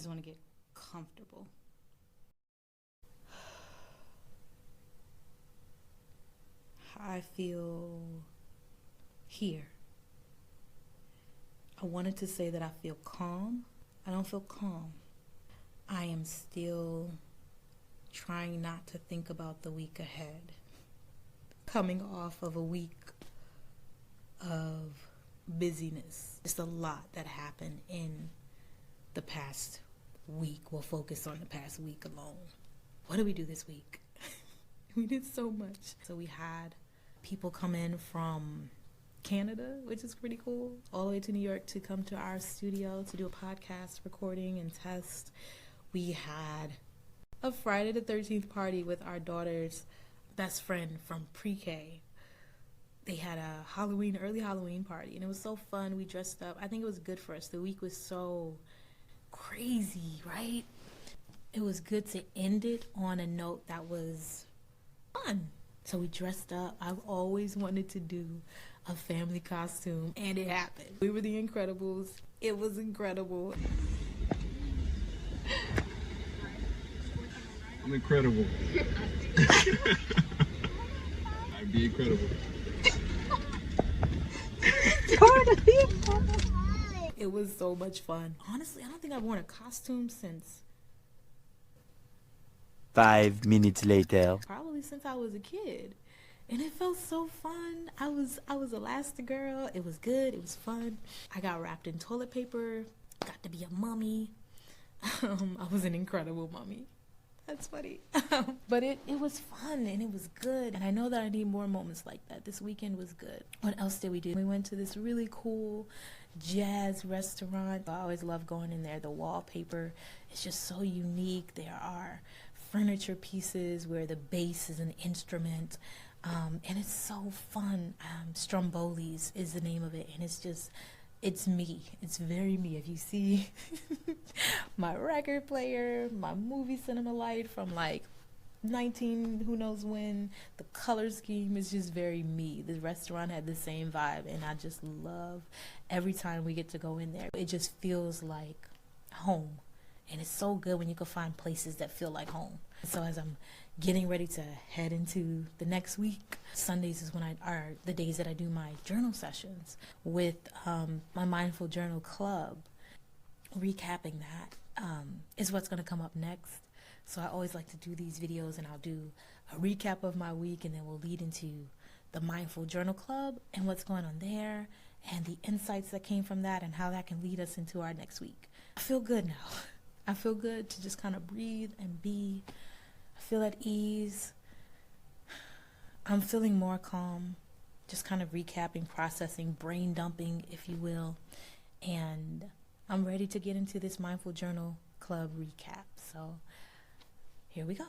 just want to get comfortable. I feel here. I wanted to say that I feel calm. I don't feel calm. I am still trying not to think about the week ahead. Coming off of a week of busyness. Just a lot that happened in the past week. We'll focus on the past week alone. What did we do this week? We did so much. So we had people come in from Canada, which is pretty cool, all the way to New York to come to our studio to do a podcast recording and test. We had a Friday the 13th party with our daughter's best friend from pre-K. They had a early Halloween party, and it was so fun. We dressed up. I think it was good for us. The week was so crazy, right? It was good to end it on a note that was fun. So we dressed up. I've always wanted to do a family costume, and it happened. We were the Incredibles. It was incredible. I'm incredible. I'd be incredible. It was so much fun. Honestly, I don't think I've worn a costume since 5 minutes later. Probably since I was a kid. And it felt so fun. I was Elastigirl. It was good. It was fun. I got wrapped in toilet paper. Got to be a mummy. I was an incredible mummy. That's funny. But it was fun and it was good. And I know that I need more moments like that. This weekend was good. What else did we do? We went to this really cool jazz restaurant. I always love going in there. The wallpaper is just so unique. There are furniture pieces where the bass is an instrument. And it's so fun. Strombolis is the name of it. And it's me. It's very me. If you see my record player, my movie cinema light from like 19 who knows when, the color scheme is just very me. The restaurant had the same vibe, and I just love every time we get to go in there. It just feels like home. And it's so good when you can find places that feel like home. So as I'm getting ready to head into the next week, Sundays is when are the days that I do my journal sessions with my Mindful Journal Club. Recapping that is what's going to come up next. So I always like to do these videos, and I'll do a recap of my week, and then we'll lead into the Mindful Journal Club and what's going on there and the insights that came from that and how that can lead us into our next week. I feel good now. I feel good to just kind of breathe and be. I feel at ease. I'm feeling more calm, just kind of recapping, processing, brain dumping, if you will. And I'm ready to get into this Mindful Journal Club recap. So here we go.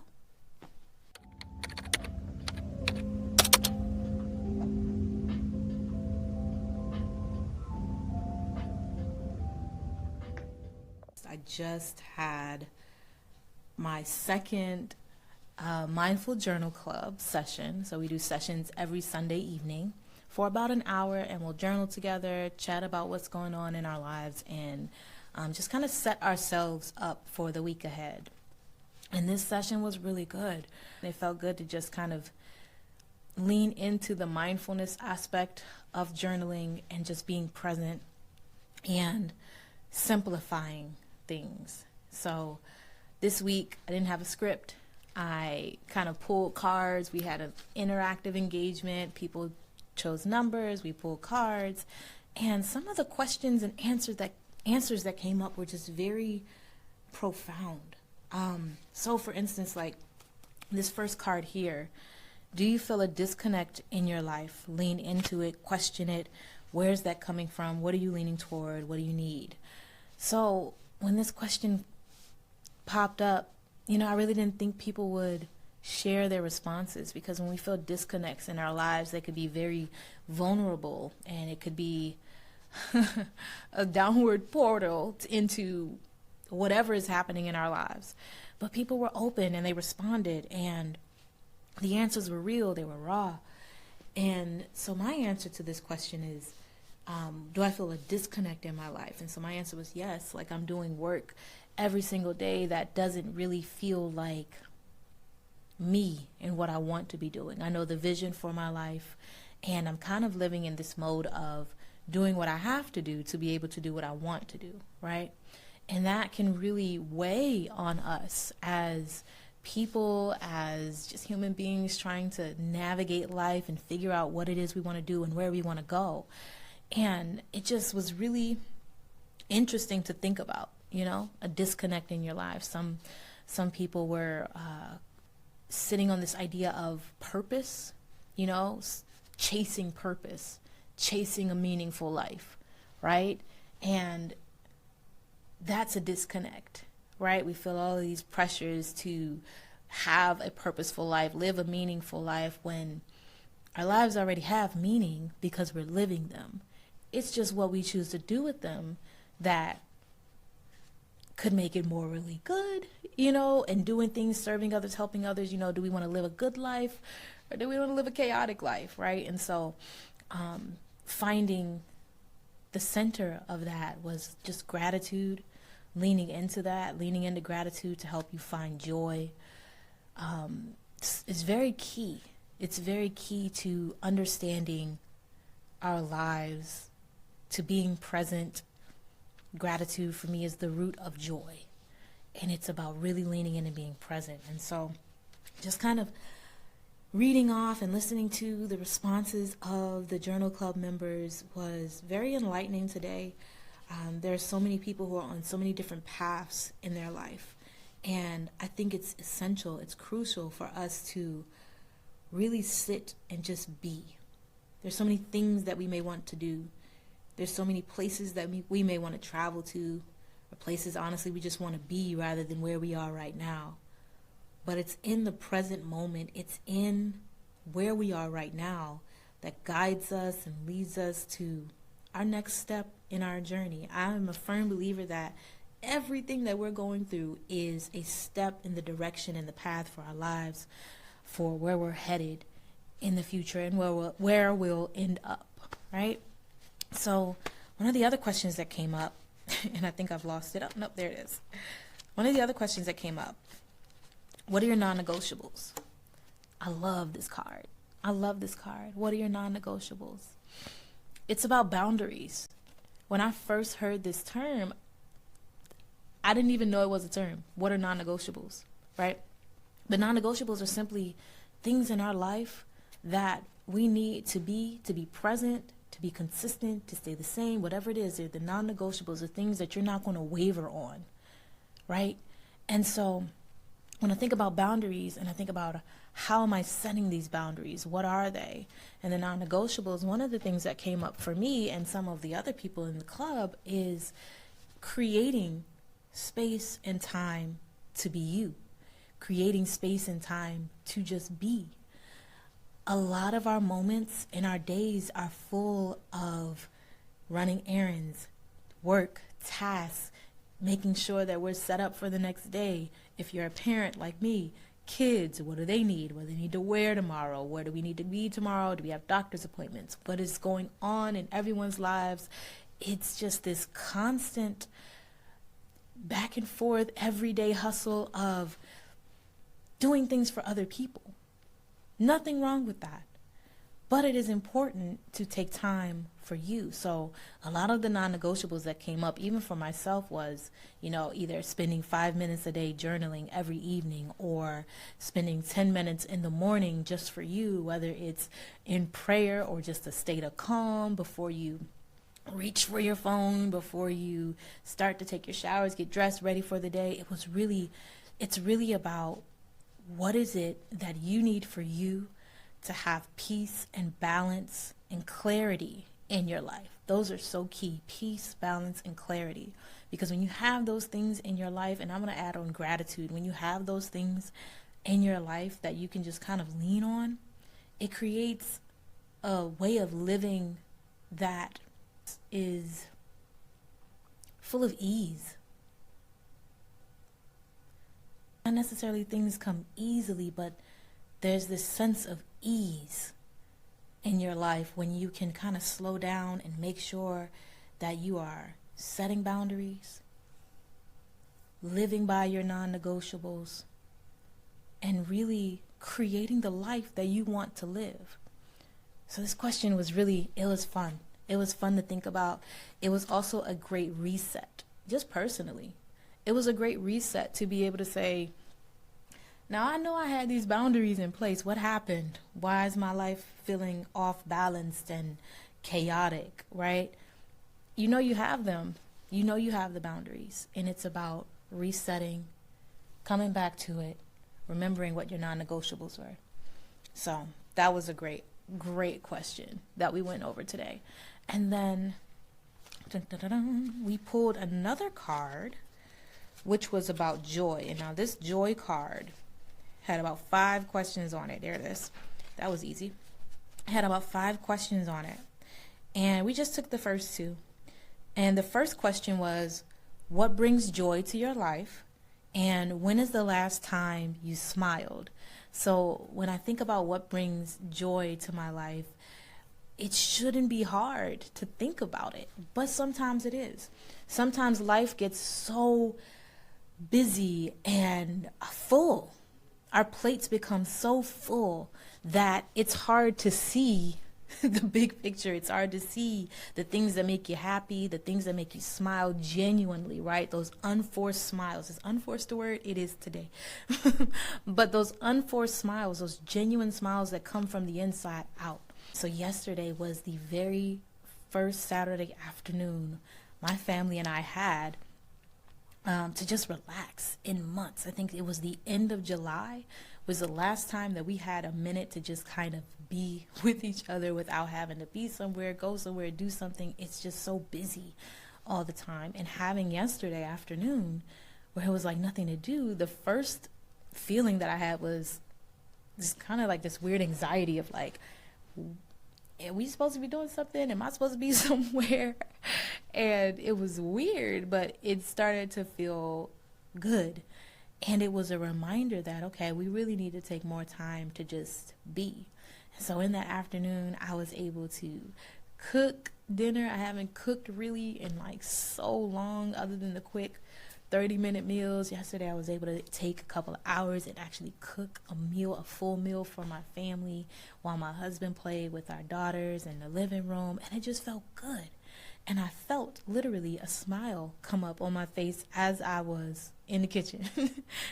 I just had my second Mindful Journal Club session. So we do sessions every Sunday evening for about an hour, and we'll journal together, chat about what's going on in our lives, and just kind of set ourselves up for the week ahead. And this session was really good. It felt good to just kind of lean into the mindfulness aspect of journaling and just being present and simplifying things. So this week I didn't have a script. I kind of pulled cards. We had an interactive engagement. People chose numbers. We pulled cards, and some of the questions and answers that came up were just very profound. So for instance, like this first card here, do you feel a disconnect in your life? Lean into it, question it. Where's that coming from? What are you leaning toward? What do you need? So when this question popped up, I really didn't think people would share their responses, because when we feel disconnects in our lives, they could be very vulnerable, and it could be a downward portal into whatever is happening in our lives. But people were open and they responded, and the answers were real, they were raw. And so my answer to this question is, do I feel a disconnect in my life? And so my answer was yes. Like, I'm doing work every single day that doesn't really feel like me and what I want to be doing. I know the vision for my life, and I'm kind of living in this mode of doing what I have to do to be able to do what I want to do, right? And that can really weigh on us as people, as just human beings trying to navigate life and figure out what it is we want to do and where we want to go. And it just was really interesting to think about, you know, a disconnect in your life. Some people were sitting on this idea of purpose, you know, chasing purpose, chasing a meaningful life, right? And that's a disconnect, right? We feel all of these pressures to have a purposeful life, live a meaningful life, when our lives already have meaning because we're living them. It's just what we choose to do with them that could make it morally good, you know, and doing things, serving others, helping others. You know, do we want to live a good life or do we want to live a chaotic life, right? And so finding the center of that was just gratitude, leaning into that, leaning into gratitude to help you find joy. It's very key. It's very key to understanding our lives, to being present. Gratitude for me is the root of joy, and it's about really leaning in and being present. And so just kind of reading off and listening to the responses of the Journal Club members was very enlightening today. There are so many people who are on so many different paths in their life, and I think it's essential, it's crucial for us to really sit and just be. There's so many things that we may want to do. There's so many places that we may want to travel to, or places, honestly, we just want to be rather than where we are right now. But it's in the present moment, it's in where we are right now that guides us and leads us to our next step in our journey. I'm a firm believer that everything that we're going through is a step in the direction and the path for our lives, for where we're headed in the future and where we'll end up, right? So one of the other questions that came up, and I think I've lost it. Oh, nope, there it is. One of the other questions that came up, what are your non-negotiables? I love this card. I love this card. What are your non-negotiables? It's about boundaries. When I first heard this term, I didn't even know it was a term. What are non-negotiables, right? But non-negotiables are simply things in our life that we need to be present, to be consistent, to stay the same, whatever it is. They're the non-negotiables, the things that you're not going to waver on, right? And so when I think about boundaries and I think about how am I setting these boundaries, what are they? And the non-negotiables, one of the things that came up for me and some of the other people in the club is creating space and time to be you, creating space and time to just be. A lot of our moments in our days are full of running errands, work, tasks, making sure that we're set up for the next day. If you're a parent like me, kids, what do they need? What do they need to wear tomorrow? Where do we need to be tomorrow? Do we have doctor's appointments? What is going on in everyone's lives? It's just this constant back and forth, everyday hustle of doing things for other people. Nothing wrong with that. But it is important to take time for you. So a lot of the non-negotiables that came up, even for myself, was, you know, either spending 5 minutes a day journaling every evening or spending 10 minutes in the morning just for you, whether it's in prayer or just a state of calm before you reach for your phone, before you start to take your showers, get dressed, ready for the day. It's really about what is it that you need for you to have peace and balance and clarity in your life. Those are so key: peace, balance, and clarity. Because when you have those things in your life, and I'm going to add on gratitude, when you have those things in your life that you can just kind of lean on, it creates a way of living that is full of ease. Not necessarily things come easily, but there's this sense of ease in your life when you can kind of slow down and make sure that you are setting boundaries, living by your non-negotiables, and really creating the life that you want to live. So this question was it was fun. It was fun to think about. It was also a great reset, just personally. It was a great reset to be able to say, now I know I had these boundaries in place. What happened? Why is my life feeling off balanced and chaotic, right? You know you have them. You know you have the boundaries. And it's about resetting, coming back to it, remembering what your non-negotiables were. So that was a great question that we went over today. And then we pulled another card, which was about joy. And now this joy card had about 5 questions on it. There it is. That was easy. It had about 5 questions on it. And we just took the first 2. And the first question was, what brings joy to your life? And when is the last time you smiled? So when I think about what brings joy to my life, it shouldn't be hard to think about it, but sometimes it is. Sometimes life gets so busy and full. Our plates become so full that it's hard to see the big picture. It's hard to see the things that make you happy, the things that make you smile genuinely, right? Those unforced smiles. Is unforced the word? It is today. But those unforced smiles, those genuine smiles that come from the inside out. So yesterday was the very first Saturday afternoon my family and I had to just relax in months. I think it was the end of July was the last time that we had a minute to just kind of be with each other without having to be somewhere, go somewhere, do something. It's just so busy all the time. And having yesterday afternoon where it was like nothing to do, the first feeling that I had was just kind of like this weird anxiety of like, are we supposed to be doing something? Am I supposed to be somewhere? And it was weird, but it started to feel good. And it was a reminder that, okay, we really need to take more time to just be. So in that afternoon, I was able to cook dinner. I haven't cooked really in like so long, other than the quick 30-minute meals. Yesterday, I was able to take a couple of hours and actually cook a full meal for my family while my husband played with our daughters in the living room. And it just felt good. And I felt literally a smile come up on my face as I was in the kitchen.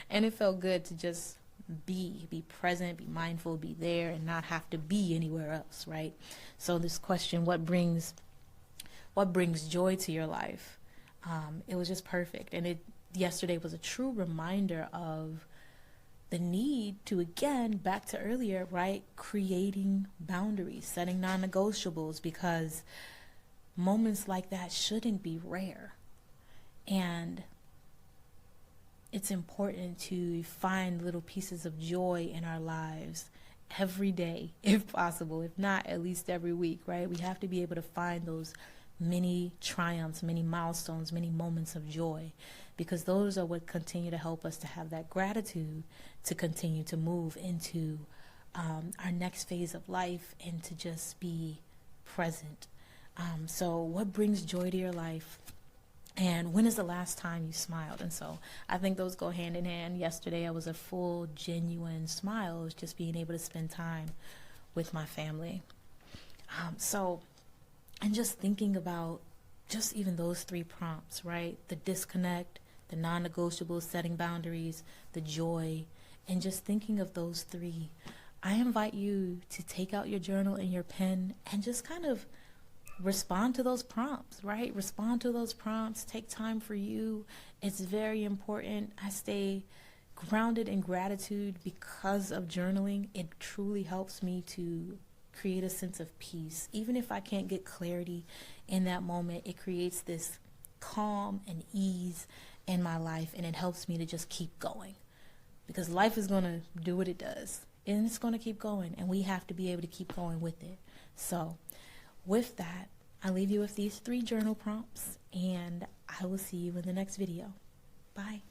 And it felt good to just be present, be mindful, be there, and not have to be anywhere else, right? So this question, what brings joy to your life? It was just perfect. And yesterday was a true reminder of the need to, again, back to earlier, right? Creating boundaries, setting non-negotiables, because moments like that shouldn't be rare. And it's important to find little pieces of joy in our lives every day, if possible, if not at least every week, right? We have to be able to find those many triumphs, many milestones, many moments of joy, because those are what continue to help us to have that gratitude to continue to move into our next phase of life and to just be present. So what brings joy to your life? And when is the last time you smiled? And so I think those go hand in hand. Yesterday, I was a full, genuine smile. It was just being able to spend time with my family. And just thinking about just even those 3 prompts, right? The disconnect, the non-negotiables, setting boundaries, the joy, and just thinking of those 3. I invite you to take out your journal and your pen and just kind of respond to those prompts, right? Respond to those prompts. Take time for you. It's very important. I stay grounded in gratitude because of journaling. It truly helps me to create a sense of peace. Even if I can't get clarity in that moment, it creates this calm and ease in my life, and it helps me to just keep going, because life is going to do what it does, and it's going to keep going, and we have to be able to keep going with it. So with that, I leave you with these 3 journal prompts, and I will see you in the next video. Bye.